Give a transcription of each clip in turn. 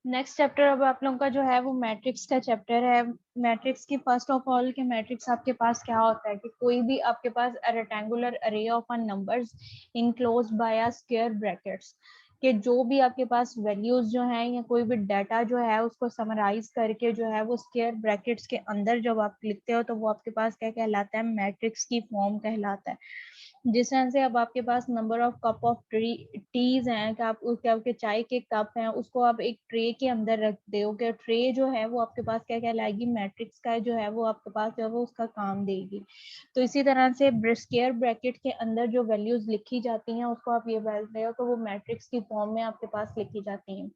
Next chapter अब आप लोगों का जो है वो मैट्रिक्स का चैप्टर है। मैट्रिक्स की फर्स्ट ऑफ ऑल के मैट्रिक्स आपके पास क्या होता है कि कोई भी आपके पास रेक्टेंगुलर अरे of numbers enclosed bye a square brackets, कि जो भी आपके पास वैल्यूज जो हैं या कोई भी डाटा जो है उसको समराइज करके जो है वो स्क्वायर ब्रैकेट्स के अंदर जब आप लिखते हो तो वो आपके पास क्या कहलाता है, मैट्रिक्स की फॉर्म कहलाता है। जिस तरह से अब आपके पास number of cup of teas हैं कि आप उसके आपके चाय के कप हैं उसको आप एक ट्रे के अंदर रख दोगे, ट्रे जो है वो आपके पास क्या कहलाएगी, मैट्रिक्स का जो है वो आपके पास जो है वो उसका काम देगी। तो इसी तरह से स्क्वायर ब्रैकेट के अंदर जो वैल्यूज लिखी जाती हैं उसको आप ये बोलते हो तो वो मैट्रिक्स की फॉर्म में आपके पास लिखी जाती हैं।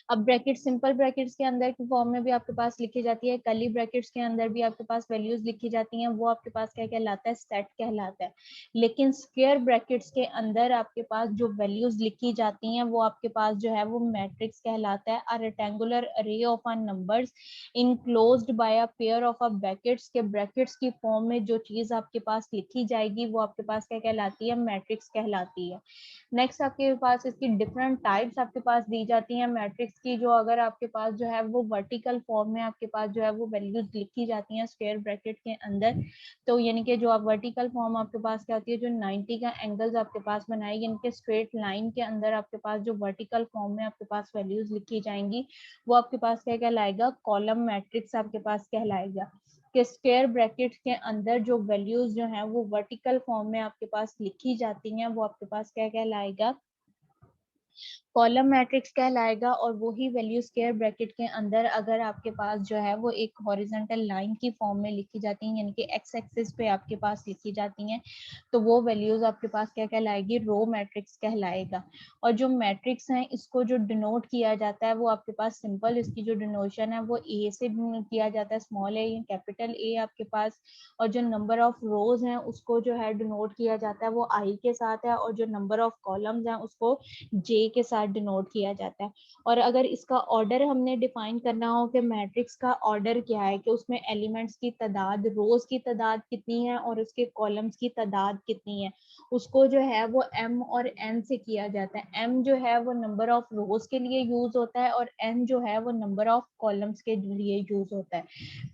अब ब्रैकेट सिंपल ब्रैकेट्स के अंदर की फॉर्म में भी आपके पास लिखी जाती है, कर्ली ब्रैकेट्स के अंदर भी आपके पास वैल्यूज लिखी जाती हैं, वो आपके पास क्या कहलाता है, सेट कहलाता है। लेकिन स्क्वायर ब्रैकेट्स के अंदर आपके पास जो वैल्यूज लिखी जाती हैं वो आपके पास जो है वो मैट्रिक्स कहलाता है। अ रेक्टेंगुलर अरे of a numbers enclosed bye a pair of a brackets, के ब्रैकेट्स की फॉर्म में जो चीज आपके पास लिखी जाएगी वो आपके पास क्या कहलाती है, मैट्रिक्स कहलाती है। नेक्स्ट आपके पास इसकी डिफरेंट टाइप्स आपके पास दी जाती हैं मैट्रिक्स की। जो अगर आपके पास जो है वो वर्टिकल फॉर्म में आपके पास जो है वो वैल्यूज लिखी जाती हैं स्क्वायर ब्रैकेट के अंदर, तो यानी कि जो आप वर्टिकल फॉर्म आपके पास क्या होती है, जो 90 का एंगल्स आपके पास बनाएगी, यानी कि स्ट्रेट लाइन के अंदर आपके पास जो वर्टिकल फॉर्म में आपके पास वैल्यूज लिखी जाएंगी वो आपके पास क्या कहलाएगा, कॉलम मैट्रिक्स आपके पास कहलाएगा। कि स्क्वायर ब्रैकेट के अंदर जो वैल्यूज जो हैं वो वर्टिकल फॉर्म में आपके पास लिखी जाती हैं वो आपके पास क्या कहलाएगा, कॉलम मैट्रिक्स कहलाएगा। और वही वैल्यू स्क्वायर ब्रैकेट के अंदर अगर आपके पास जो है वो एक हॉरिजॉन्टल लाइन की फॉर्म में लिखी जाती हैं, यानी कि एक्स एक्सिस पे आपके पास लिखी जाती हैं, तो वो वैल्यूज आपके पास क्या कहलाएगी, रो मैट्रिक्स कहलाएगा। और जो मैट्रिक्स हैं इसको जो डिनोट किया जाता है वो आपके पास सिंपल, इसकी जो डिनोशन है वो ए से किया जाता है, स्मॉल ए या कैपिटल ए आपके पास। और जो नंबर ऑफ रोज हैं उसको जो है डिनोट किया जाता है वो आई के साथ है, और जो नंबर ऑफ कॉलम्स हैं उसको जे के साथ डिनोट किया जाता है। और अगर इसका ऑर्डर हमने डिफाइन करना हो कि मैट्रिक्स का ऑर्डर क्या है, कि उसमें एलिमेंट्स की तादाद, रोज की तादाद कितनी है और उसके कॉलम्स की तादाद कितनी है, उसको जो है वो एम और एन से किया जाता है। एम जो है वो नंबर ऑफ रोज के लिए यूज होता है और एन जो है वो नंबर ऑफ कॉलम्स के लिए यूज होता है।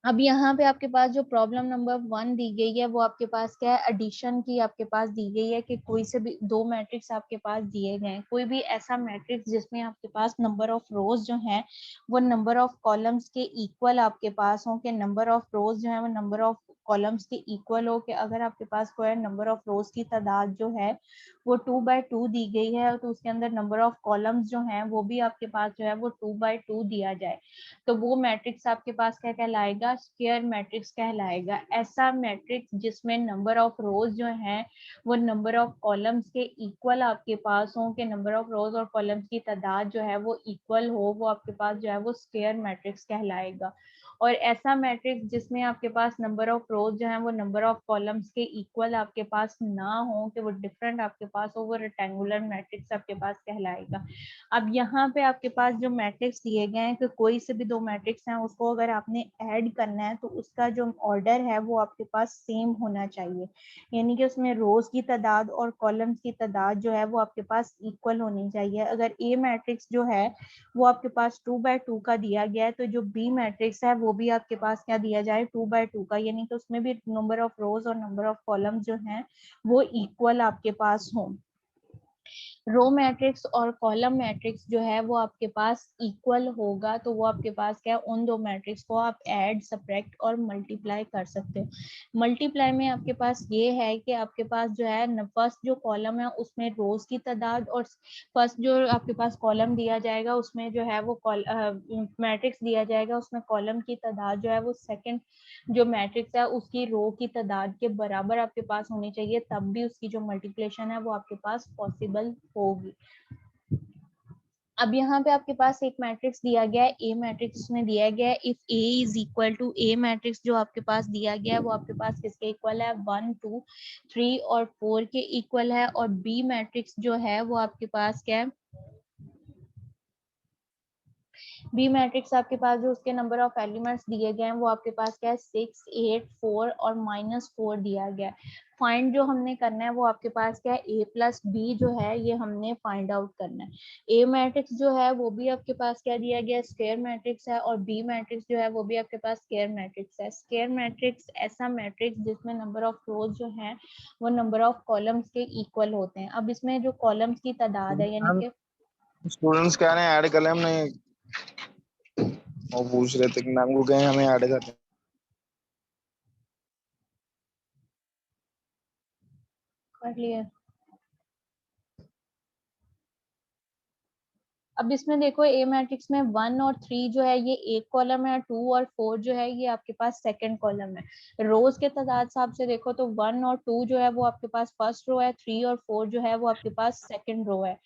अब यहाँ पे आपके पास जो प्रॉब्लम नंबर 1 दी गई है वो आपके पास क्या है, एडिशन की आपके पास दी गई है कि कोई से भी दो मैट्रिक्स आपके पास दिए गए हैं, कोई भी ऐसा मैट्रिक्स जिसमें आपके पास नंबर ऑफ रोज जो है वो नंबर ऑफ कॉलम्स के इक्वल आपके पास हो, कि नंबर ऑफ रोज जो है वो नंबर ऑफ कॉलम्स के इक्वल हो। कि अगर आपके पास कोई नंबर ऑफ रोज की तादाद जो है वो 2/2 दी गई है तो उसके अंदर नंबर ऑफ कॉलम्स जो हैं वो भी आपके पास जो है वो 2/2 दिया जाए, तो वो मैट्रिक्स आपके पास क्या कहलाएगा, स्क्वायर मैट्रिक्स कहलाएगा। ऐसा मैट्रिक्स जिसमें नंबर ऑफ रोज जो है वो नंबर ऑफ कॉलम्स के इक्वल आपके पास हो, कि नंबर ऑफ रोज और कॉलम्स की तादाद जो है वो इक्वल हो, वो आपके पास जो है वो स्क्वायर मैट्रिक्स कहलाएगा। और ऐसा मैट्रिक्स जिसमें आपके पास नंबर ऑफ रोज जो है वो नंबर ऑफ कॉलम्स के इक्वल आपके पास ना हो, कि वो डिफरेंट आपके पास हो, वो रेक्टेंगुलर मैट्रिक्स आपके पास कहलाएगा। अब यहाँ पे आपके पास जो मैट्रिक्स दिए गए हैं कि कोई से भी दो मैट्रिक्स हैं उसको अगर आपने ऐड करना है तो उसका जो ऑर्डर है वो आपके पास सेम होना चाहिए, यानी कि उसमें रोज की तादाद और कॉलम्स की तादाद जो है वो आपके पास इक्वल होनी चाहिए। अगर ए मैट्रिक्स जो है वो आपके पास 2/2 का दिया गया है तो जो बी मैट्रिक्स है वो भी आपके पास क्या दिया जाए, 2/2 का, यानी कि उसमें भी नंबर ऑफ रोज और नंबर ऑफ कॉलम्स जो हैं वो इक्वल आपके पास हों। रो मैट्रिक्स और कॉलम मैट्रिक्स जो है वो आपके पास इक्वल होगा तो वो आपके पास क्या है, उन दो मैट्रिक्स को आप ऐड, सब्ट्रैक्ट और मल्टीप्लाई कर सकते हो। मल्टीप्लाई में आपके पास ये है कि आपके पास जो है फर्स्ट जो कॉलम है उसमें रोज की तादाद और फर्स्ट जो आपके पास कॉलम दिया जाएगा उसमें जो है वो मैट्रिक्स दिया जाएगा उसमें कॉलम की तादाद जो है वो सेकंड जो मैट्रिक्स है उसकी रो की तादाद के बराबर आपके पास होनी चाहिए, तब भी उसकी जो मल्टीप्लिकेशन है वो आपके पास पॉसिबल होगी। अब यहाँ पे आपके पास एक मैट्रिक्स दिया गया है, ए मैट्रिक्स में दिया गया है, if A is equal to A matrix जो आपके पास दिया गया है वो आपके पास किसके इक्वल है, 1 2 3 और 4 के इक्वल है। और बी मैट्रिक्स जो है वो आपके पास क्या है, बी मैट्रिक्स आपके पास जो उसके नंबर ऑफ एलिमेंट्स दिए गए हैं वो आपके पास क्या है 6, 8, 4 और -4 दिया गया है। फाइंड जो हमने करना है वो आपके पास क्या है a प्लस बी जो है ये हमने फाइंड आउट करना है। ए मैट्रिक्स जो है वो भी आपके पास क्या दिया गया है स्क्वायर मैट्रिक्स है, और बी मैट्रिक्स जो है वो भी आपके पास स्क्वायर मैट्रिक्स है। स्क्वायर मैट्रिक्स ऐसा मैट्रिक्स जिसमें नंबर ऑफ रोज जो है वो नंबर ऑफ कॉलम्स के इक्वल होते हैं। अब इसमें जो कॉलम्स की तादाद है यानी मैम कि स्टूडेंट्स कह रहे हैं ऐड कर लें, हमने वो पूछ रहे थे कि मैम को कहें हमें ऐड कर लें। कर लिए। अब इसमें देखो ए मैट्रिक्स में 1 और 3 जो है ये एक कॉलम है, 2 और 4 जो है ये आपके पास सेकंड कॉलम है। रोज के तादाद हिसाब से देखो तो 1 और 2 जो है वो आपके पास फर्स्ट रो है, 3 और 4 जो है वो आपके पास सेकंड रो है।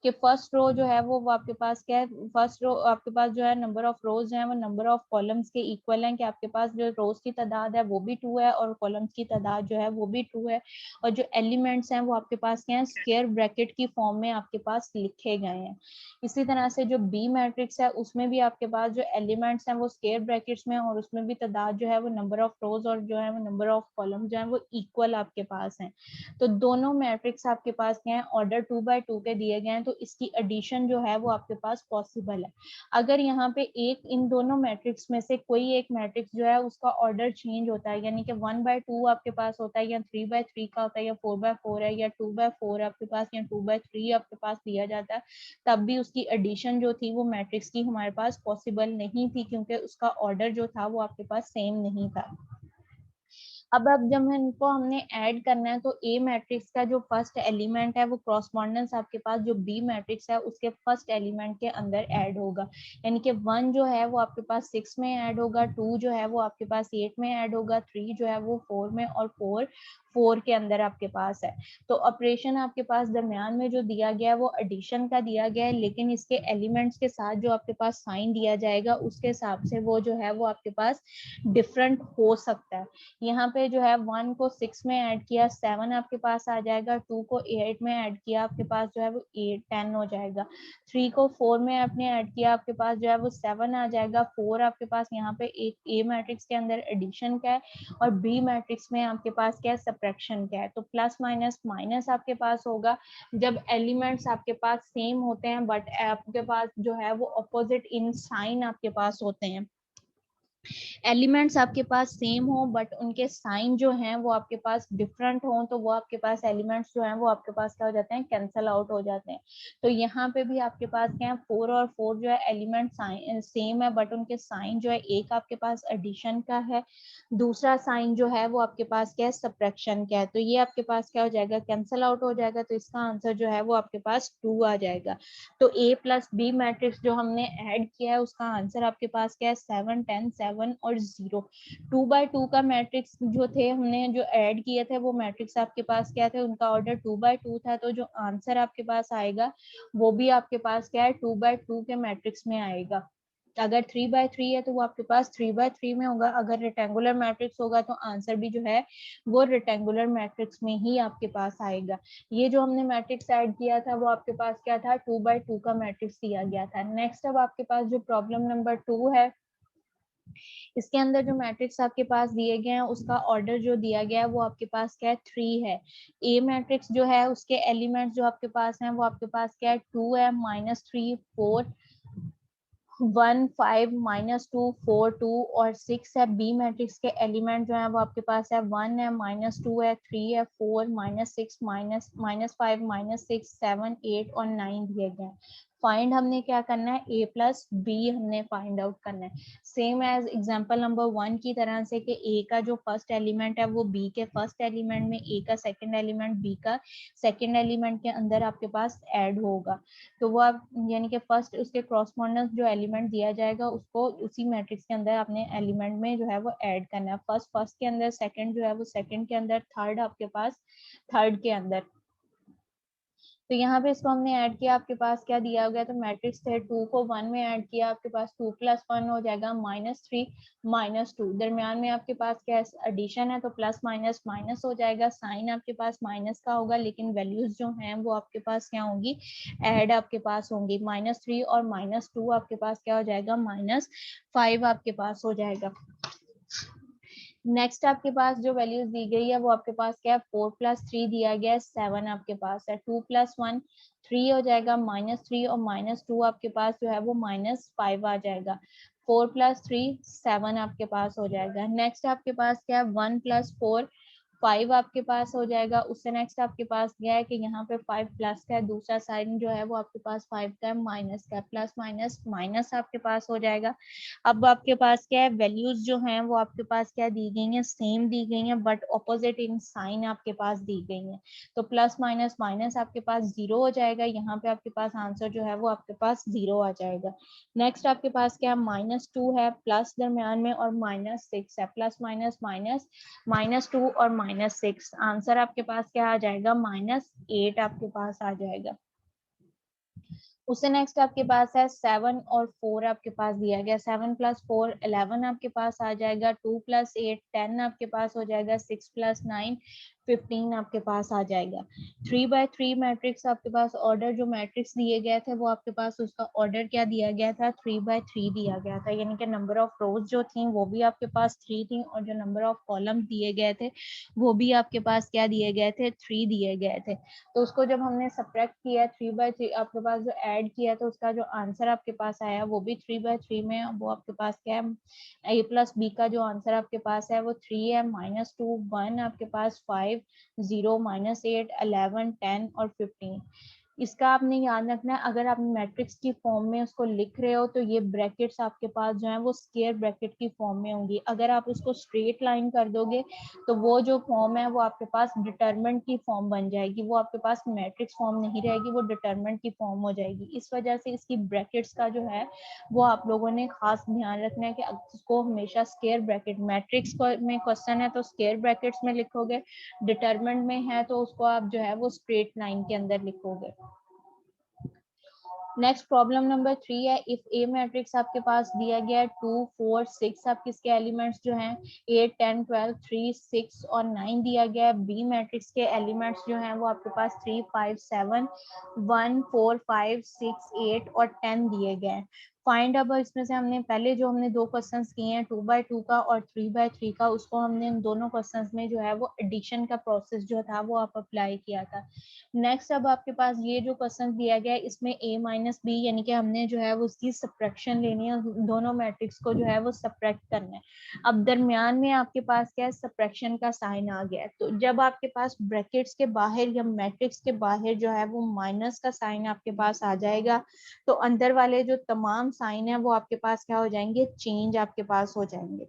कि फर्स्ट रो जो है वो आपके पास क्या है, फर्स्ट रो आपके पास जो है नंबर ऑफ रोज है वो नंबर ऑफ कॉलम्स के इक्वल है, कि आपके पास जो रोज की तादाद है वो भी 2 है और कॉलम्स की तादाद जो है वो भी 2 है। और जो एलिमेंट्स हैं वो आपके पास क्या है स्क्वायर ब्रैकेट की फॉर्म में आपके पास लिखे गए हैं। इसी तरह से जो बी मैट्रिक्स है उसमें भी आपके पास जो एलिमेंट्स हैं वो स्क्वायर ब्रैकेट्स में, और उसमें भी तादाद जो है वो नंबर ऑफ रोज और जो है वो नंबर ऑफ कॉलम जो है वो इक्वल आपके पास हैं। तो दोनों मैट्रिक्स आपके पास क्या है ऑर्डर 2 by 2 के दिए गए हैं, तो इसकी एडिशन जो है वो आपके पास पॉसिबल है। अगर यहाँ पे एक इन दोनों मैट्रिक्स में से कोई एक मैट्रिक्स जो है उसका ऑर्डर चेंज होता है, यानी कि 1 by 2 आपके पास होता है या 3 by 3 का होता है या 4 by 4 है या 2 by 4 आपके पास या 2 by 3 आपके पास दिया जाता है, तब भी उसकी एडिशन जो थी वो मैट्रिक्स की हमारे पास पॉसिबल नहीं थी, क्योंकि उसका ऑर्डर जो था वो आपके पास सेम नहीं था। अब जब इनको हमने ऐड करना है तो ए मैट्रिक्स का जो फर्स्ट एलिमेंट है वो क्रॉसपोंडेंस आपके पास जो बी मैट्रिक्स है उसके फर्स्ट एलिमेंट के अंदर ऐड होगा। यानी कि 1 जो है वो आपके पास 6 में ऐड होगा, 2 जो है वो आपके पास 8 में ऐड होगा, 3 जो है वो 4 में, और 4 के अंदर आपके पास है। तो ऑपरेशन आपके पास दरमियान में जो दिया गया है वो एडिशन का दिया गया है, लेकिन इसके एलिमेंट्स के साथ जो आपके पास साइन दिया जाएगा उसके हिसाब से वो जो है वो आपके पास डिफरेंट हो सकता है। यहाँ पे जो है 1 को 6 में ऐड किया 7 आपके पास आ जाएगा, 2 को 8 में ऐड किया आपके पास जो है वो 8 10 हो जाएगा, 3 को 4 में आपने ऐड किया आपके पास जो है वो 7 आ जाएगा। 4 आपके पास यहाँ पे एक ए मैट्रिक्स के अंदर एडिशन का है, और बी मैट्रिक्स में आपके पास क्या है सब्ट्रैक्शन का है। तो प्लस माइनस माइनस आपके पास होगा जब एलिमेंट्स आपके पास सेम होते हैं बट आपके पास जो है वो अपोजिट इन साइन आपके पास होते हैं। एलिमेंट्स आपके पास सेम हो बट उनके साइन जो हैं वो आपके पास डिफरेंट हो, तो वो आपके पास एलिमेंट्स जो हैं वो आपके पास क्या हो जाते हैं कैंसल आउट हो जाते हैं। तो यहाँ पे भी आपके पास क्या है 4 और 4 जो है एलिमेंट सेम है बट उनके साइन जो है एक आपके पास एडिशन का है, दूसरा साइन जो है वो आपके पास क्या है सब्ट्रैक्शन का है। तो ये आपके पास क्या हो जाएगा कैंसल आउट हो जाएगा, तो इसका आंसर जो है वो आपके पास 2 आ जाएगा। तो ए प्लस बी मैट्रिक्स जो हमने ऐड किया है उसका आंसर आपके पास क्या है 7 10 7 और 0। 2 by 2 का मैट्रिक्स जो थे हमने जो ऐड किए थे वो मैट्रिक्स आपके पास क्या थे उनका ऑर्डर 2 by 2 था, तो जो आंसर आपके पास आएगा वो भी आपके पास क्या है 2 by 2 के मैट्रिक्स में आएगा। अगर 3 by 3 है तो वो आपके पास 3 by 3 में होगा, अगर रेक्टेंगुलर मैट्रिक्स होगा तो आंसर भी जो है वो रेक्टेंगुलर मैट्रिक्स में ही आपके पास आएगा। ये जो हमने मैट्रिक्स ऐड किया था वो आपके पास क्या था 2 by 2 का मैट्रिक्स दिया गया था। नेक्स्ट अब आपके पास जो प्रॉब्लम नंबर 2 है इसके अंदर जो मैट्रिक्स आपके पास दिए गए हैं उसका ऑर्डर जो दिया गया है वो आपके पास क्या है 3 है। ए मैट्रिक्स जो है उसके एलिमेंट्स जो आपके पास हैं वो आपके पास क्या है 2 है, -3 4 1 5 -2 4 2 और 6 है। बी मैट्रिक्स के एलिमेंट जो है वो आपके पास है 1 है, -2 है, 3 है, 4 -6 -5 -6 7 8 और 9 दिए गए हैं। फाइंड हमने क्या करना है ए प्लस बी हमने फाइंड आउट करना है, सेम एज एग्जांपल नंबर 1 की तरह से कि ए का जो फर्स्ट एलिमेंट है वो बी के फर्स्ट एलिमेंट में, ए का सेकंड एलिमेंट बी का सेकंड एलिमेंट के अंदर आपके पास ऐड होगा। तो वो आप यानी कि फर्स्ट उसके क्रॉसपोंडेंस जो एलिमेंट दिया जाएगा उसको उसी मैट्रिक्स के अंदर अपने एलिमेंट में जो है वो ऐड करना है। फर्स्ट के अंदर, सेकंड जो है वो सेकंड के अंदर, थर्ड आपके पास थर्ड के अंदर। तो यहाँ पे इसको हमने ऐड किया, आपके पास क्या दिया गया, तो मैट्रिक्स थे 2 को 1 में ऐड किया, आपके पास 2 + 1 हो जाएगा -3 -2। दरमियान में आपके पास क्या एडिशन है, तो प्लस माइनस माइनस हो जाएगा, साइन आपके पास माइनस का होगा, लेकिन वैल्यूज जो हैं वो आपके पास क्या होंगी, ऐड आपके पास होंगी। -3 और -2 आपके पास क्या हो जाएगा, -5 आपके पास हो जाएगा। नेक्स्ट आपके पास जो वैल्यूज दी गई है वो आपके पास क्या है, 4 + 3 दिया गया है, 7 आपके पास है, 2 + 1 3 हो जाएगा, -3 और -2 आपके पास जो है वो -5 आ जाएगा। 4 + 3 7 आपके पास हो जाएगा। नेक्स्ट आपके पास क्या है, 1 + 4 5 आपके पास हो जाएगा। उससे नेक्स्ट आपके पास क्या है कि यहाँ पे 5 प्लस का है, दूसरा साइन जो है वो आपके पास 5 का है, माइनस का, प्लस माइनस माइनस आपके पास हो जाएगा। अब आपके पास क्या है, वैल्यूज जो हैं वो आपके पास क्या दी गई हैं, सेम दी गई हैं, बट ऑपोजिट इन साइन आपके पास दी गई हैं। तो प्लस माइनस माइनस आपके पास 0 हो जाएगा, यहाँ पे आपके पास आंसर जो है वो आपके पास 0 आ जाएगा। नेक्स्ट आपके पास क्या है, -2 है, प्लस दरमियान में, और -6 है, प्लस माइनस माइनस -2 और -6, आंसर आपके पास क्या आ जाएगा, -8 आपके पास आ जाएगा। उससे नेक्स्ट आपके पास है 7 और 4 आपके पास दिया गया, 7 + 4 11 आपके पास आ जाएगा, 2 + 8 10 आपके पास हो जाएगा, 6 + 9 15 आपके पास आ जाएगा। 3/3 मैट्रिक्स आपके पास ऑर्डर जो मैट्रिक्स दिए गए थे वो आपके पास उसका ऑर्डर क्या दिया गया था, 3/3 दिया गया था, यानी कि नंबर ऑफ रोज जो थी वो भी आपके पास 3 थी, और जो नंबर ऑफ कॉलम दिए गए थे वो भी आपके पास क्या दिए गए थे, 3 दिए गए थे। तो उसको जब हमने सब्ट्रैक्ट किया 3/3 आपके पास जो ऐड किया, तो उसका जो आंसर आपके पास आया वो भी 3/3 में, वो आपके पास क्या है, a + b का जो आंसर आपके पास है वो 3 है, -2 1 आपके पास 5 0 -8 11 10 और 15। इसका आपने याद रखना है, अगर आप मैट्रिक्स की फॉर्म में उसको लिख रहे हो तो ये ब्रैकेट्स आपके पास जो है वो स्क्वायर ब्रैकेट की फॉर्म में होंगी। अगर आप उसको स्ट्रेट लाइन कर दोगे तो वो जो फॉर्म है वो आपके पास डिटरमिनेंट की फॉर्म बन जाएगी, वो आपके पास मैट्रिक्स फॉर्म नहीं रहेगी, वो डिटरमिनेंट की फॉर्म हो जाएगी। इस वजह से इसकी ब्रैकेट्स का जो है वो आप लोगों ने खास ध्यान रखना है कि उसको हमेशा स्क्वायर ब्रैकेट, मैट्रिक्स में क्वेश्चन है तो स्क्वायर ब्रैकेट्स में लिखोगे, डिटरमिनेंट में है तो उसको आप जो है वो स्ट्रेट लाइन के अंदर लिखोगे। नेक्स्ट प्रॉब्लम नंबर 3 है, इफ ए मैट्रिक्स आपके पास दिया गया है 2 4 6 आपके इसके एलिमेंट्स जो हैं 8 10 12 3 6 और 9 दिया गया है, बी मैट्रिक्स के एलिमेंट्स जो हैं वो आपके पास 3 5 7 1 4 5 6 8 और 10 दिए गए हैं। फाइंड, अब इसमें से हमने पहले जो हमने दो क्वेश्चंस किए हैं 2/2 का और 3/3 का, उसको हमने इन दोनों क्वेश्चंस में जो है वो एडिशन का प्रोसेस जो था वो आप अप्लाई किया था। नेक्स्ट अब आपके पास ये जो क्वेश्चन दिया गया है इसमें a - b यानी कि हमने जो है वो उसकी सब्ट्रैक्शन लेनी है, दोनों मैट्रिक्स को जो है वो सब्ट्रैक्ट करना है। अब दरमियान में आपके पास क्या है, सब्ट्रैक्शन का साइन आ गया है, तो जब आपके पास ब्रैकेट्स के बाहर या मैट्रिक्स के बाहर जो है वो माइनस का साइन आपके पास आ जाएगा, तो अंदर वाले जो तमाम साइन है वो आपके पास क्या हो जाएंगे, चेंज आपके पास हो जाएंगे।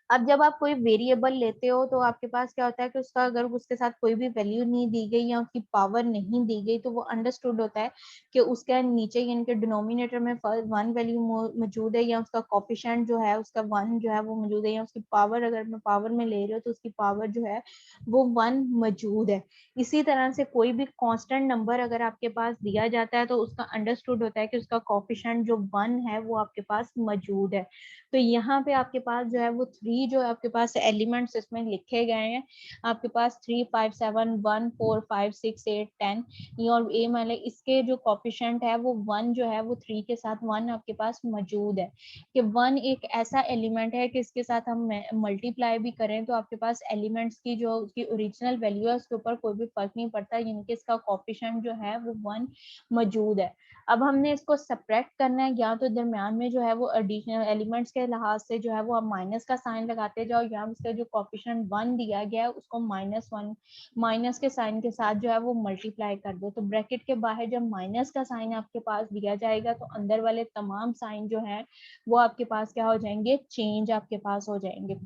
अब जब आप कोई वेरिएबल लेते हो तो आपके पास क्या होता है कि उसका अगर उसके साथ कोई भी वैल्यू नहीं दी गई या उसकी पावर नहीं दी गई तो वो अंडरस्टूड होता है कि उसके नीचे यानी कि डिनोमिनेटर में 1 वैल्यू मौजूद है, या उसका कोफिशिएंट जो है उसका 1 जो है वो मौजूद है, या उसकी पावर अगर मैं पावर में ले रही हूँ तो उसकी पावर जो है वो 1 मौजूद है। इसी तरह से कोई भी कांस्टेंट नंबर अगर आपके पास दिया जाता है तो उसका अंडरस्टूड होता है कि उसका कोफिशिएंट जो 1 है वो आपके पास मौजूद है। तो यहाँ पे आपके पास जो है वो 3 जो आपके पास एलिमेंट्स इसमें लिखे गए हैं, आपके पास 3 5 7 1 4 5 6 8 10, ये और ए वाले इसके जो कोफिशिएंट है वो 1 जो है वो 3 के साथ 1 आपके पास मौजूद है, कि 1 एक ऐसा एलिमेंट है कि इसके साथ हम मल्टीप्लाई भी करें तो आपके पास एलिमेंट्स की जो उसकी ओरिजिनल वैल्यू है उसके ऊपर कोई भी फर्क नहीं पड़ता, यानी कि इसका कोफिशिएंट जो है वो 1 मौजूद है। अब हमने इसको सब्ट्रैक्ट करना है, या तो दरमियान में जो है वो एडिशनल एलिमेंट्स के लिहाज से जो है वो आप माइनस का साइन लगाते जाओ, या उसका जो कोफिशिएंट 1 दिया गया है उसको -1 माइनस के साइन के साथ जो है वो मल्टीप्लाई कर दो। तो ब्रैकेट के बाहर जब माइनस का साइन आपके पास दिया जाएगा तो अंदर वाले तमाम साइन जो है वो आपके पास क्या हो जाएंगे, चेंज आपके पास हो जाएंगे।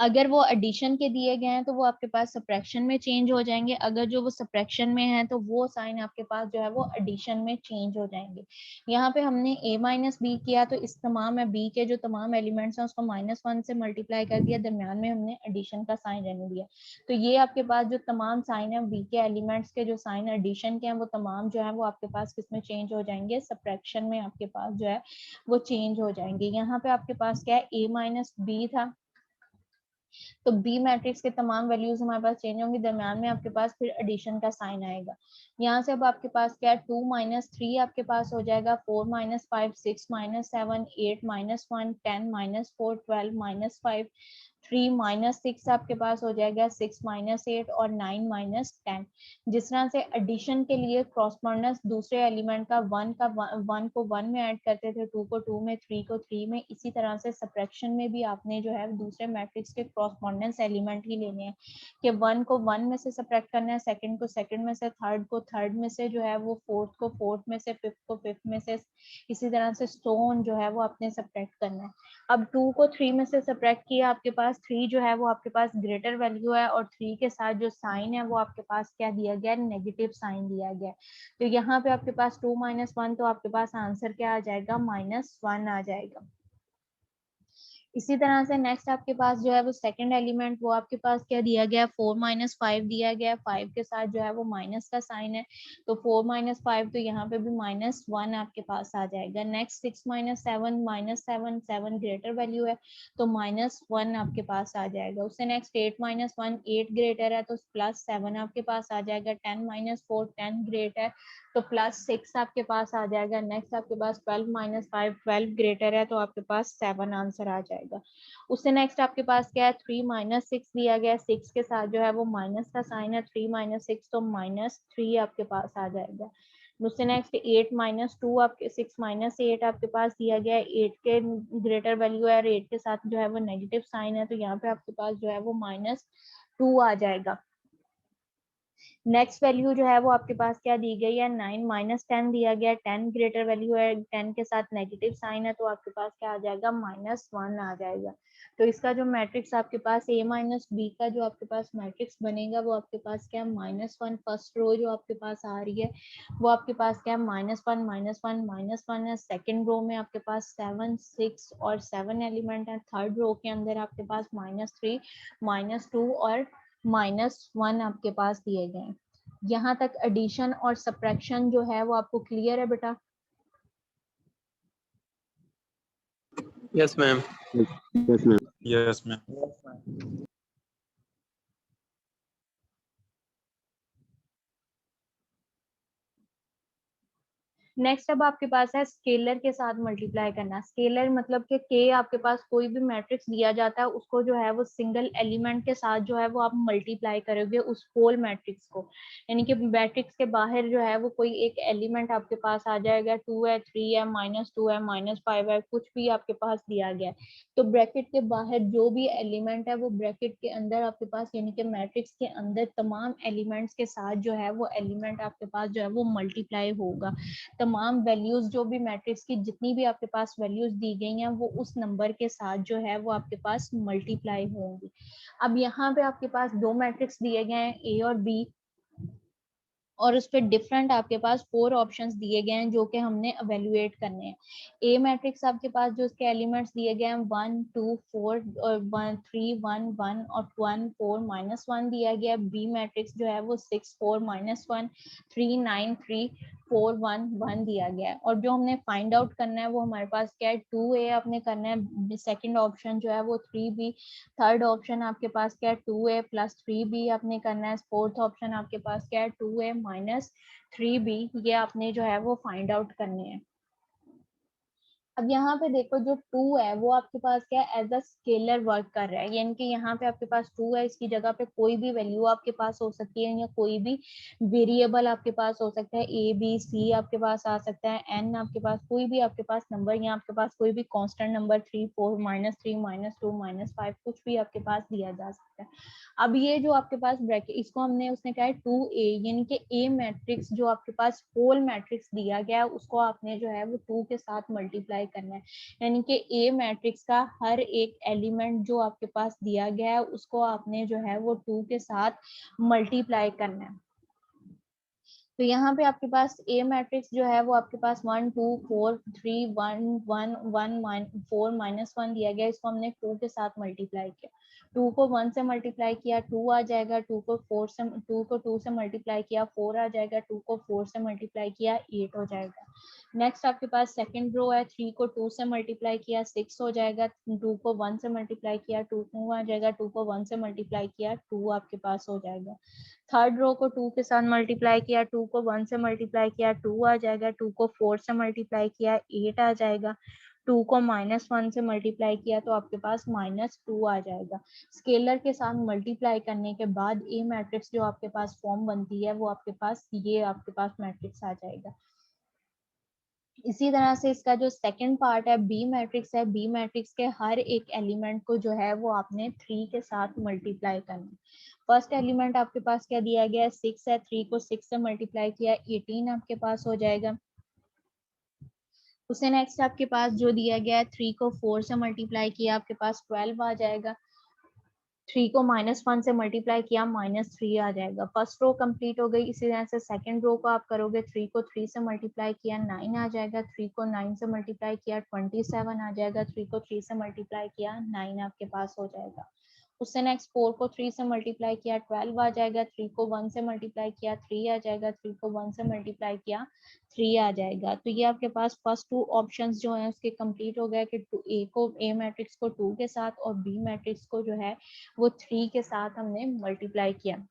अगर वो एडिशन के दिए गए हैं तो वो आपके पास सब्ट्रैक्शन में चेंज हो जाएंगे, अगर जो वो सब्ट्रैक्शन में है तो वो साइन आपके पास जो है वो एडिशन में चेंज हो जाएंगे। यहाँ पे हमने a माइनस बी किया तो इस तमाम b के जो तमाम एलिमेंट्स हैं उसको -1 से मल्टीप्लाई कर दिया, दरमियान में हमने एडिशन का साइन रहने दिया। तो ये आपके पास जो तमाम साइन है b के एलिमेंट्स के जो साइन एडिशन के हैं वो तमाम जो है वो आपके पास किसमें चेंज हो जाएंगे, सब्ट्रैक्शन में आपके पास जो है वो चेंज हो जाएंगे। यहाँ पे आपके पास क्या है, a माइनस बी था तो बी मैट्रिक्स के तमाम वैल्यूज हमारे पास चेंज होंगी, दरम्यान में आपके पास फिर एडिशन का साइन आएगा। यहाँ से अब आपके पास क्या है, 2 माइनस 3 आपके पास हो जाएगा, 4 minus 5 6 minus 7 8 minus 1 10 minus 4 12 minus 5 3 minus 6 आपके पास हो जाएगा, 6 माइनस 8 और 9 माइनस 10। जिस तरह से एडिशन के लिए क्रॉसपोंडेंस दूसरे एलिमेंट का 1 को 1 में ऐड करते थे, 2 को 2 में, 3 को 3 में, इसी तरह से सब्ट्रैक्शन में भी आपने जो है दूसरे मैट्रिक्स के क्रॉसपोंडेंस एलिमेंट ही लेने हैं कि 1 को 1 में से सब्ट्रैक्ट करना है, सेकंड को सेकंड में से, थर्ड को थर्ड में से जो है वो, फोर्थ को फोर्थ में से, फिफ्थ को फिफ्थ में से, इसी तरह से स्टोन जो है वो आपने सब्ट्रैक्ट करना है। अब 2 को 3 में से सब्ट्रैक्ट किया, आपके पास 3 जो है वो आपके पास ग्रेटर वैल्यू है और 3 के साथ जो साइन है वो आपके पास क्या दिया गया है, नेगेटिव साइन दिया गया है। तो यहाँ पे आपके पास 2 माइनस 1 तो आपके पास आंसर क्या आ जाएगा, -1 आ जाएगा। इसी तरह से नेक्स्ट आपके पास जो है वो सेकंड एलिमेंट वो आपके पास क्या दिया गया है, 4 माइनस 5 दिया गया है, 5 के साथ जो है वो माइनस का साइन है, तो 4 माइनस 5 तो यहाँ पे भी -1 आपके पास आ जाएगा। नेक्स्ट 6 माइनस 7 -7 7 ग्रेटर वैल्यू है तो -1 आपके पास आ जाएगा। उससे नेक्स्ट 8 माइनस 1 8 ग्रेटर है तो +7 आपके पास आ जाएगा। 10 माइनस 4 10 ग्रेट है तो +6 आपके पास आ जाएगा। नेक्स्ट आपके पास 12 माइनस 5 12 ग्रेटर है तो आपके पास 7 आंसर आ जाएगा। उससे नेक्स्ट आपके पास क्या है, 3 माइनस 6 दिया गया है, 6 के साथ जो है वो माइनस का साइन है, 3 माइनस 6 तो -3 आपके पास आ जाएगा। उससे नेक्स्ट 8 माइनस 2 आपके 6 माइनस 8 आपके पास दिया गया है, 8 के ग्रेटर वैल्यू है और 8 के साथ जो है वो नेगेटिव साइन है तो यहाँ पे आपके पास जो है वो -2 आ जाएगा। नेक्स्ट वैल्यू जो है वो आपके पास क्या दी गई है, 9 माइनस 10 दिया गया है, 10 ग्रेटर वैल्यू है, 10 के साथ नेगेटिव साइन है तो आपके पास क्या आ जाएगा, -1 आ जाएगा। तो इसका जो मैट्रिक्स आपके पास a माइनस बी का जो आपके पास मैट्रिक्स बनेगा वो आपके पास क्या है, -1। फर्स्ट रो जो आपके पास आ रही है वो आपके पास क्या है, -1 -1 -1 है। सेकेंड रो में आपके पास 7 6 और 7 एलिमेंट है। थर्ड रो के अंदर आपके पास -3 -2 और -1 आपके पास दिए गए हैं। यहाँ तक एडिशन और सब्ट्रैक्शन जो है वो आपको क्लियर है बेटा? Yes ma'am. Yes ma'am. Yes ma'am. Next अब आपके पास है स्केलर के साथ मल्टीप्लाई करना। स्केलर मतलब कि के आपके पास कोई भी मैट्रिक्स दिया जाता है उसको जो है वो सिंगल एलिमेंट के साथ जो है वो आप मल्टीप्लाई करोगे उस होल मैट्रिक्स को, यानी कि मैट्रिक्स के बाहर जो है वो कोई एक एलिमेंट आपके पास आ जाएगा, 2 है 3 है -2 है -5 है, कुछ भी आपके पास दिया गया है तो ब्रैकेट के बाहर जो भी एलिमेंट है वो ब्रैकेट के अंदर आपके पास, यानी कि मैट्रिक्स के अंदर तमाम एलिमेंट्स के साथ जो है वो एलिमेंट आपके पास जो है वो मल्टीप्लाई होगा। तमाम वैल्यूज जो भी मैट्रिक्स की जितनी भी आपके पास वैल्यूज दी गई हैं वो उस नंबर के साथ जो है वो आपके पास मल्टीप्लाई होंगी। अब यहाँ पे आपके पास दो मैट्रिक्स दिए गए हैं ए और बी और उस पर डिफरेंट आपके पास 4 ऑप्शंस दिए गए हैं जो कि हमने एवेल्युएट करने हैं। ए मैट्रिक्स आपके पास जो उसके एलिमेंट्स दिए गए हैं 1 2 4 और 1 3 1 1 और 1 4 -1 दिया गया है। बी मैट्रिक्स जो है वो 6 4 -1 3 9 3 4 1 1 दिया गया है। और जो हमने फाइंड आउट करना है वो हमारे पास क्या है, 2a आपने करना है, सेकंड ऑप्शन जो है वो 3b, थर्ड ऑप्शन आपके पास क्या है 2a + 3b आपने करना है, फोर्थ ऑप्शन आपके पास क्या है 2a - 3b, ये आपने जो है वो फाइंड आउट करने हैं। अब यहाँ पे देखो जो 2 है वो आपके पास क्या है, एज अ स्केलर वर्क कर रहा है, यानी कि यहाँ पे आपके पास 2 है, इसकी जगह पे कोई भी वैल्यू आपके पास हो सकती है या कोई भी वेरिएबल आपके पास हो सकता है, ए बी सी आपके पास आ सकता है, एन आपके पास कोई भी आपके पास नंबर, या आपके पास कोई भी कांस्टेंट नंबर 3 4 -3 -2 -5 कुछ भी आपके पास दिया जा सकता है। अब ये जो आपके पास ब्रैकेट, इसको हमने उसने कहा है 2a, यानी कि ए मैट्रिक्स जो आपके पास होल मैट्रिक्स दिया गया है उसको आपने जो है वो 2 के साथ मल्टीप्लाई करना है, यानी कि ए मैट्रिक्स का हर एक एलिमेंट जो आपके पास दिया गया है उसको आपने जो है वो 2 के साथ मल्टीप्लाई करना है। तो यहाँ पे आपके पास ए मैट्रिक्स जो है वो आपके पास 1 2 4 3 1 1 1 4 -1 दिया गया, इसको हमने 2 के साथ मल्टीप्लाई किया। 2 को 1 से मल्टीप्लाई किया 2 आ जाएगा, 2 को 2 से मल्टीप्लाई किया 4 आ जाएगा, 2 को 4 से मल्टीप्लाई किया 8 हो जाएगा। नेक्स्ट आपके पास सेकंड रो है, 3 को 2 से मल्टीप्लाई किया 6 हो जाएगा, 2 को 1 से मल्टीप्लाई किया 2 आ जाएगा, 2 को 1 से मल्टीप्लाई किया 2 आपके पास हो जाएगा। थर्ड रो को 2 के साथ मल्टीप्लाई किया, 2 को 1 से मल्टीप्लाई किया 2 आ जाएगा, 2 को 4 से मल्टीप्लाई किया 8 आ जाएगा, 2 को -1 से मल्टीप्लाई किया तो आपके पास -2 आ जाएगा। स्केलर के साथ मल्टीप्लाई करने के बाद ए मैट्रिक्स जो आपके पास फॉर्म बनती है वो आपके पास ये आपके पास मैट्रिक्स आ जाएगा। इसी तरह से इसका जो सेकंड पार्ट है बी मैट्रिक्स है, बी मैट्रिक्स के हर एक एलिमेंट को जो है वो आपने 3 के साथ मल्टीप्लाई करना है। फर्स्ट एलिमेंट आपके पास क्या दिया गया है 6 है, 3 को 6 से मल्टीप्लाई किया 18 आपके पास हो जाएगा। उससे नेक्स्ट आपके पास जो दिया गया है 3 को 4 से मल्टीप्लाई किया आपके पास 12 आ जाएगा, 3 को -1 से मल्टीप्लाई किया -3 आ जाएगा। फर्स्ट रो कंप्लीट हो गई। इसी तरह से सेकंड रो को आप करोगे, 3 को 3 से मल्टीप्लाई किया 9 आ जाएगा, 3 को 9 से मल्टीप्लाई किया 27 आ जाएगा, 3 को 3 से मल्टीप्लाई किया 9 आपके पास हो जाएगा। उससे नेक्स्ट 4 को 3 से मल्टीप्लाई किया 12 आ जाएगा, 3 को 1 से मल्टीप्लाई किया 3 आ जाएगा, 3 को 1 से मल्टीप्लाई किया 3 आ जाएगा। तो ये आपके पास फर्स्ट टू ऑप्शंस जो हैं उसके कंप्लीट हो गए कि ए मैट्रिक्स को 2 के साथ और बी मैट्रिक्स को जो है वो 3 के साथ हमने मल्टीप्लाई किया।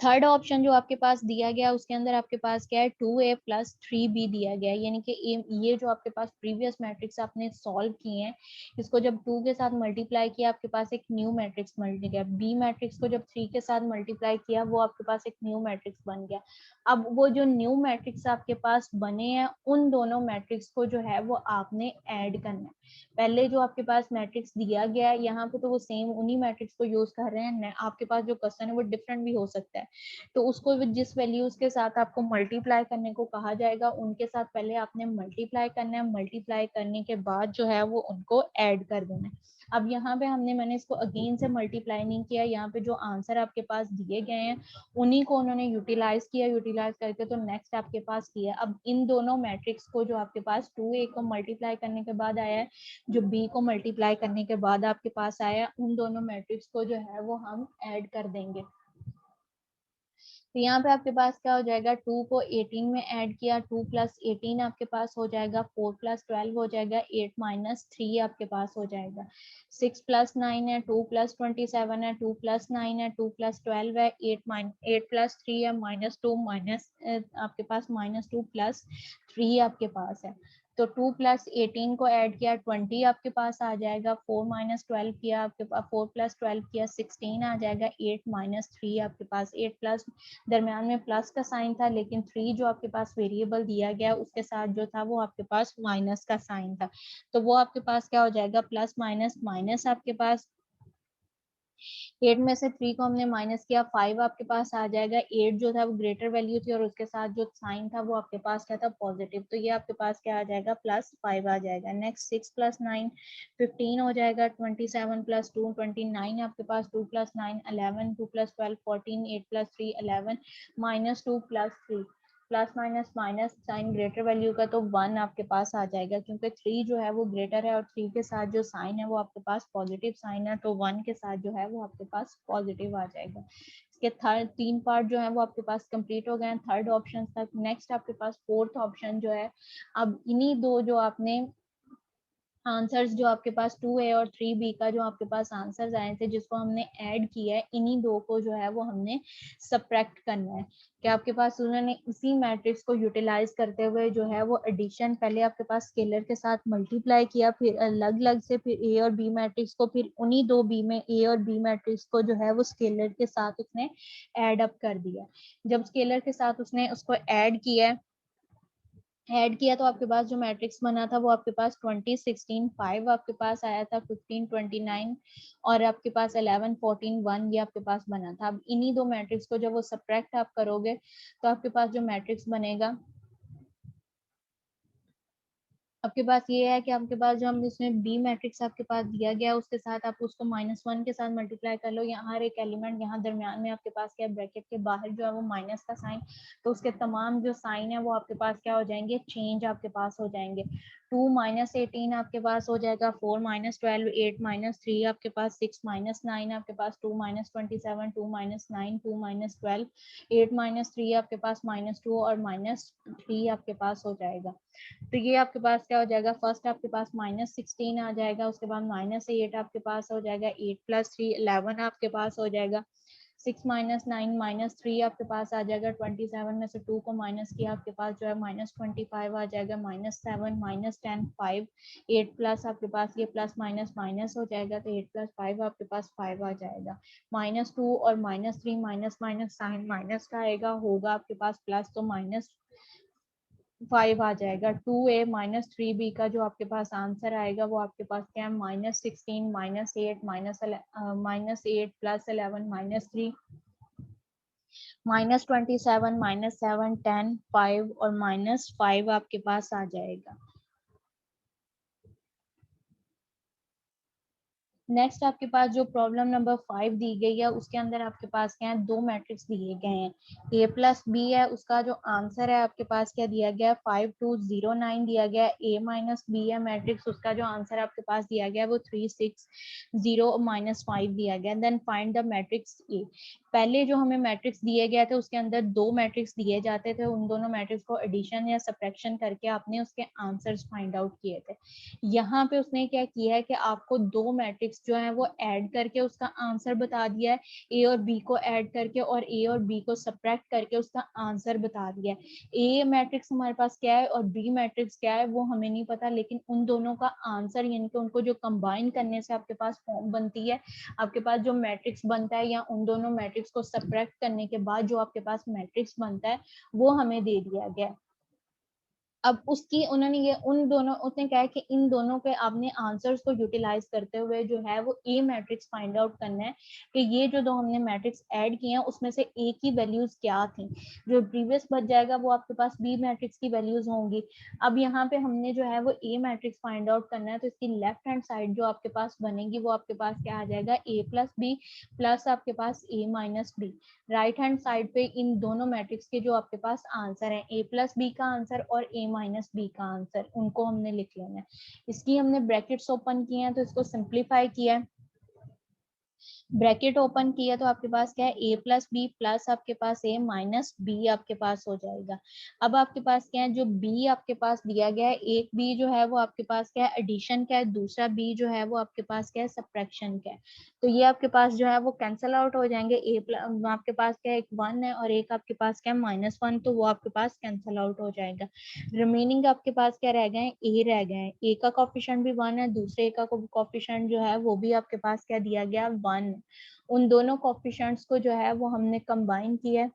थर्ड ऑप्शन जो आपके पास दिया गया उसके अंदर आपके पास क्या है 2a प्लस 3b दिया गया है, यानी कि ये जो आपके पास प्रीवियस मैट्रिक्स आपने सॉल्व किए हैं इसको जब 2 के साथ मल्टीप्लाई किया आपके पास एक न्यू मैट्रिक्स मल्टी गया, बी मैट्रिक्स को जब 3 के साथ मल्टीप्लाई किया वो आपके पास एक न्यू मैट्रिक्स बन गया। अब वो जो न्यू मैट्रिक्स आपके पास बने हैं उन दोनों मैट्रिक्स को जो है वो आपने ऐड करना है। पहले जो आपके पास मैट्रिक्स दिया गया है यहाँ पे तो वो सेम उन्हीं मैट्रिक्स को यूज कर रहे हैं, आपके पास जो क्वेश्चन है वो डिफरेंट भी हो सकता है, तो उसको जिस वैल्यूज के साथ आपको मल्टीप्लाई करने को कहा जाएगा उनके साथ पहले आपने मल्टीप्लाई करना है, मल्टीप्लाई करने के बाद जो है वो उनको ऐड कर देना है। अब यहाँ पे मैंने इसको अगेन से मल्टीप्लाई नहीं किया, यहाँ पे जो आंसर आपके पास दिए गए हैं उन्हीं को उन्होंने यूटिलाइज किया, यूटिलाइज करके तो नेक्स्ट आपके पास किया। अब इन दोनों मैट्रिक्स को जो आपके पास 2a को मल्टीप्लाई करने के बाद आया है, जो b को मल्टीप्लाई करने के बाद आपके पास आया, उन दोनों मैट्रिक्स को जो है वो हम ऐड कर देंगे। तो यहाँ पे आपके पास क्या हो जाएगा 2 को 18 में ऐड किया, 2 प्लस 18 आपके पास हो जाएगा, 4 प्लस 12 हो जाएगा, 8 माइनस 3 आपके पास हो जाएगा, 6 प्लस 9 है, 2 प्लस 27 है, 2 प्लस 9 है, 2 प्लस 12 है, 8 प्लस 3 है, -2 माइनस आपके पास -2 प्लस 3 आपके पास है। तो 2 प्लस 18 को ऐड किया 20 आपके पास आ जाएगा, 4 माइनस 12 किया आपके पास 4 प्लस 12 किया 16 आ जाएगा, 8 माइनस 3 आपके पास 8 प्लस दरम्यान में प्लस का साइन था लेकिन 3 जो आपके पास वेरिएबल दिया गया उसके साथ जो था वो आपके पास माइनस का साइन था, तो वो आपके पास क्या हो जाएगा प्लस माइनस माइनस आपके पास 8 में से 3 को हमने माइनस किया 5 आपके पास आ जाएगा, 8 जो था वो ग्रेटर वैल्यू थी और उसके साथ जो साइन था वो आपके पास क्या था पॉजिटिव, तो ये आपके पास क्या आ जाएगा +5 आ जाएगा। नेक्स्ट 6 प्लस 9 15 हो जाएगा, 27 प्लस 2 29 आपके पास, 2 plus 9 11, 2 plus 12 14, 8 plus 3 11, -2 plus 3 plus minus minus sign greater value का तो 1 आपके पास आ जाएगा, क्योंकि 3 जो है वो ग्रेटर है और 3 के साथ जो साइन है वो आपके पास पॉजिटिव साइन है, तो 1 के साथ जो है वो आपके पास पॉजिटिव आ जाएगा। इसके थर्ड 3 पार्ट जो है वो आपके पास कंप्लीट हो गए हैं थर्ड ऑप्शन तक। नेक्स्ट आपके पास फोर्थ ऑप्शन जो है, अब इन्हीं दो जो आपने आंसर्स जो आपके पास 2a और 3b का जो आपके पास आंसर्स आए थे जिसको हमने ऐड किया है, इन्हीं दो को जो है वो हमने सब्ट्रैक्ट करना है कि आपके पास उन्होंने इसी मैट्रिक्स को यूटिलाइज करते हुए जो है वो एडिशन पहले आपके पास स्केलर के साथ मल्टीप्लाई किया, फिर अलग अलग से फिर ए और बी मैट्रिक्स को, फिर उन्हीं दो बी में ए और बी मैट्रिक्स को जो है वो स्केलर के साथ उसने ऐड अप कर दिया। जब स्केलर के साथ उसने उसको ऐड किया तो आपके पास जो मैट्रिक्स बना था वो आपके पास 20 16 5 आपके पास आया था, 15 29 और आपके पास 11 14 1 ये आपके पास बना था। अब इन्हीं दो मैट्रिक्स को जब वो सब्ट्रैक्ट आप करोगे तो आपके पास जो मैट्रिक्स बनेगा आपके पास ये है कि आपके पास जो हम इसमें बी मैट्रिक्स आपके पास दिया गया है उसके साथ आप उसको -1 के साथ मल्टीप्लाई कर लो। यहाँ हर एक एलिमेंट यहाँ दरमियान में आपके पास क्या है, ब्रैकेट के बाहर जो है वो माइनस का साइन, तो उसके तमाम जो साइन है वो आपके पास क्या हो जाएंगे, चेंज आपके पास हो जाएंगे। 2 - 18 आपके पास हो जाएगा, 4 - 12, 8 - 3 आपके पास, 6 - 9 आपके पास, 2 - 27, 2 - 9, 2 - 12, 8 - 3 आपके पास, -2 और -3 आपके पास हो जाएगा। तो ये आपके पास क्या हो जाएगा, फर्स्ट आपके पास -16 आ जाएगा, उसके बाद -8 आपके पास हो जाएगा, 8 + 3 11 आपके पास हो जाएगा, 6 - 9 - 3 आपके पास आ जाएगा, 27 में से 2 को माइनस किया आपके पास जो है -25 आ जाएगा, -7 -10 5, 8 प्लस आपके पास ये प्लस माइनस माइनस हो जाएगा, तो 8 + 5 आपके पास 5 आ जाएगा, -2 और -3 माइनस माइनस साइन माइनस का आएगा, होगा आपके पास प्लस, तो -5 आ जाएगा। 2a - 3b का जो आपके पास आंसर आएगा वो आपके पास क्या है, -16 -8 -8 + 11 -3 -27 -7 10 5 और -5 आपके पास आ जाएगा। नेक्स्ट आपके पास जो प्रॉब्लम नंबर 5 दी गई है उसके अंदर आपके पास क्या है, दो मैट्रिक्स दिए गए हैं, a + b है, उसका जो आंसर है आपके पास क्या दिया गया है, 5 2 0 9 दिया गया है। a - b है मैट्रिक्स, उसका जो आंसर आपके पास दिया गया है वो 3 6 0 -5 दिया गया। Then find the matrix a। पहले जो हमें मैट्रिक्स दिए गए थे उसके अंदर दो मैट्रिक्स दिए जाते थे, उन दोनों मैट्रिक्स को एडिशन या सब्ट्रैक्शन करके आपने उसके आंसर्स फाइंड आउट किए थे। यहाँ पे उसने क्या किया है कि आपको दो मैट्रिक्स जो है वो ऐड करके उसका आंसर बता दिया है, ए और बी को ऐड करके और ए और बी को सब्ट्रैक्ट करके उसका आंसर बता दिया है। ए मैट्रिक्स हमारे पास क्या है और बी मैट्रिक्स क्या है वो हमें नहीं पता, लेकिन उन दोनों का आंसर यानी कि उनको जो कंबाइन करने से आपके पास फॉर्म बनती है, आपके पास जो मैट्रिक्स बनता है या उन दोनों मैट्रिक्स को सब्ट्रैक्ट करने के बाद जो आपके पास मैट्रिक्स बनता है वो हमें दे दिया गया है। अब उसकी उन्होंने ये उन दोनों उसने क्या है कि इन दोनों के आपने आंसर्स को यूटिलाइज करते हुए जो है वो ए मैट्रिक्स फाइंड आउट करना है कि ये जो दो हमने मैट्रिक्स ऐड किए हैं उसमें से ए की वैल्यूज क्या थी, जो प्रीवियस बच जाएगा वो आपके पास बी मैट्रिक्स की वैल्यूज होंगी। अब यहाँ पे हमने जो है वो ए मैट्रिक्स फाइंड आउट करना है, तो इसकी लेफ्ट हैंड साइड जो आपके पास बनेगी वो आपके पास क्या आ जाएगा, a + b प्लस आपके पास a - b। Right hand side पे इन दोनों मैट्रिक्स के जो आपके पास आंसर है, a + b का आंसर और a - b का आंसर, उनको हमने लिख लेना है। इसकी हमने ब्रैकेट्स ओपन किए हैं तो इसको सिंप्लीफाई किया है, ब्रैकेट ओपन किया तो आपके पास क्या है, a + b प्लस आपके पास a - b आपके पास हो जाएगा। अब आपके पास क्या है, जो b आपके पास दिया गया है, एक b जो है वो आपके पास क्या है, एडिशन का है, दूसरा b जो है वो आपके पास क्या है, सब्ट्रैक्शन का है। तो ये आपके पास जो है वो कैंसिल आउट हो जाएंगे, आपके पास क्या है, एक 1 है और एक आपके पास क्या है -1, तो वो आपके पास कैंसिल आउट हो जाएगा। रिमेनिंग आपके पास क्या रह गए हैं, a रह गए हैं, a का कोफिशिएंट भी 1 है, दूसरे का कोफिशिएंट जो है वो भी आपके पास क्या दिया गया, 1। उन दोनों कोफिशिएंट्स को जो है वो हमने कंबाइन किया है,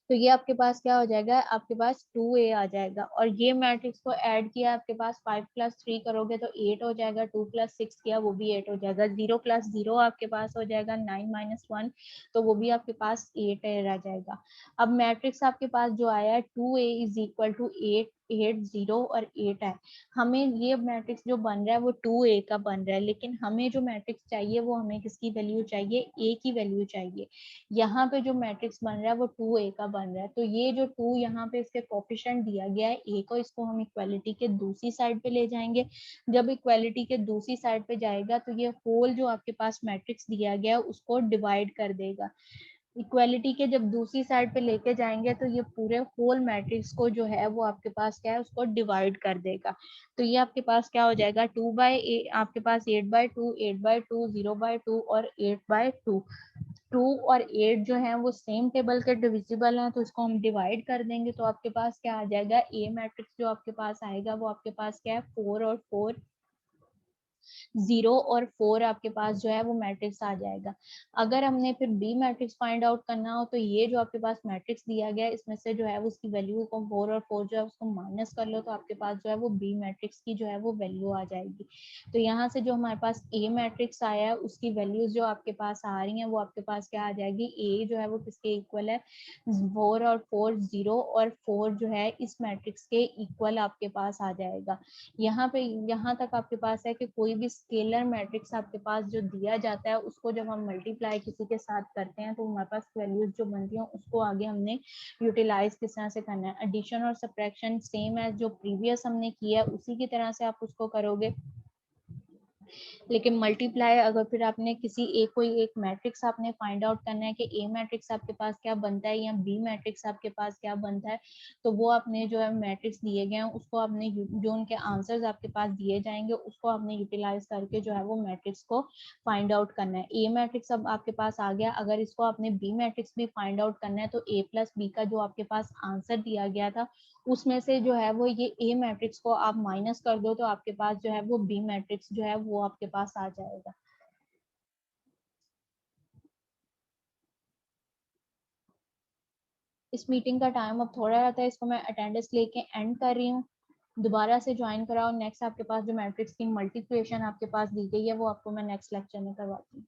तो ये आपके पास क्या हो जाएगा, आपके पास 2a आ जाएगा। और ये मैट्रिक्स को ऐड किया आपके पास 5 + 3 करोगे तो 8 हो जाएगा, 2 + 6 किया वो भी 8 हो जाएगा, 0 + 0 आपके पास हो जाएगा 9 - 1, तो वो भी आपके पास 8 रह जाएगा। अब मैट्रिक्स आपके पास जो आया है 2a = 8 8 0 और 8 है। हमें ये मैट्रिक्स जो बन रहा है वो 2a का बन रहा है, लेकिन हमें जो मैट्रिक्स चाहिए वो हमें किसकी वैल्यू चाहिए, a की वैल्यू चाहिए। यहाँ पे जो मैट्रिक्स बन रहा है वो 2a का बन रहा है, तो ये जो 2 यहाँ पे इसके कोफिशिएंट दिया गया है a को, इसको हम इक्वालिटी के दूसरी साइड पे ले जाएंगे। जब इक्वालिटी के दूसरी साइड पे जाएगा तो ये होल जो आपके पास मैट्रिक्स दिया गया है उसको डिवाइड कर देगा। इक्वालिटी के जब दूसरी साइड पे लेके जाएंगे तो ये पूरे होल मैट्रिक्स को जो है वो आपके पास क्या है, उसको डिवाइड कर देगा। तो ये आपके पास क्या हो जाएगा, 2/8 आपके पास 8/2 8/2 0/2 और 8/2। 2 और 8 जो है वो सेम टेबल के डिविजिबल हैं, तो इसको हम डिवाइड कर देंगे तो आपके पास क्या आ जाएगा, ए मैट्रिक्स जो आपके पास आएगा वो आपके पास क्या है, 4 और 4 0 और 4 आपके पास जो है वो मैट्रिक्स आ जाएगा। अगर हमने फिर बी मैट्रिक्स फाइंड आउट करना हो तो ये जो आपके पास मैट्रिक्स दिया गया है इसमें से जो है वो उसकी वैल्यू को 4 और 4 जो है उसको माइनस कर लो तो आपके पास जो है वो बी मैट्रिक्स की जो है वो वैल्यू आ जाएगी। तो यहाँ से जो हमारे पास ए मैट्रिक्स आया है उसकी वैल्यूज जो आपके पास आ रही हैं वो आपके पास क्या आ जाएगी, ए जो है वो किसके इक्वल है, 4 और 4, 0 और 4 जो है इस मैट्रिक्स के इक्वल आपके पास आ जाएगा। यहाँ पे यहाँ तक आपके पास है कि कोई भी स्केलर मैट्रिक्स आपके पास जो दिया जाता है उसको जब हम मल्टीप्लाई किसी के साथ करते हैं तो हमारे पास वैल्यूज जो बनती हैं उसको आगे हमने यूटिलाइज किस तरह से करना है। एडिशन और सब्ट्रैक्शन सेम एज जो प्रीवियस हमने किया है उसी की तरह से आप उसको करोगे, लेकिन मल्टीप्लाई अगर फिर आपने किसी एक कोई एक मैट्रिक्स आपने फाइंड आउट करना है कि ए मैट्रिक्स आपके पास क्या बनता है या बी मैट्रिक्स आपके पास क्या बनता है, तो वो आपने जो है मैट्रिक्स दिए गए हैं उसको आपने जो उनके आंसर्स आपके पास दिए जाएंगे उसको आपने यूटिलाइज करके जो है वो मैट्रिक्स को फाइंड आउट करना है। ए मैट्रिक्स अब आपके पास आ गया, अगर इसको आपने बी मैट्रिक्स भी फाइंड आउट करना है तो ए प्लस बी का जो आपके पास आंसर दिया गया था उसमें से जो है वो ये ए मैट्रिक्स को आप माइनस कर दो तो आपके पास जो है वो बी मैट्रिक्स जो है वो आपके पास आ जाएगा। इस मीटिंग का टाइम अब थोड़ा रहता है, इसको मैं अटेंडेंस लेके एंड कर रही हूँ। दोबारा से ज्वाइन कराओ। नेक्स्ट आपके पास जो मैट्रिक्स की मल्टीप्लिकेशन आपके पास दी गई है वो आपको मैं नेक्स्ट लेक्चर में करवाती हूँ।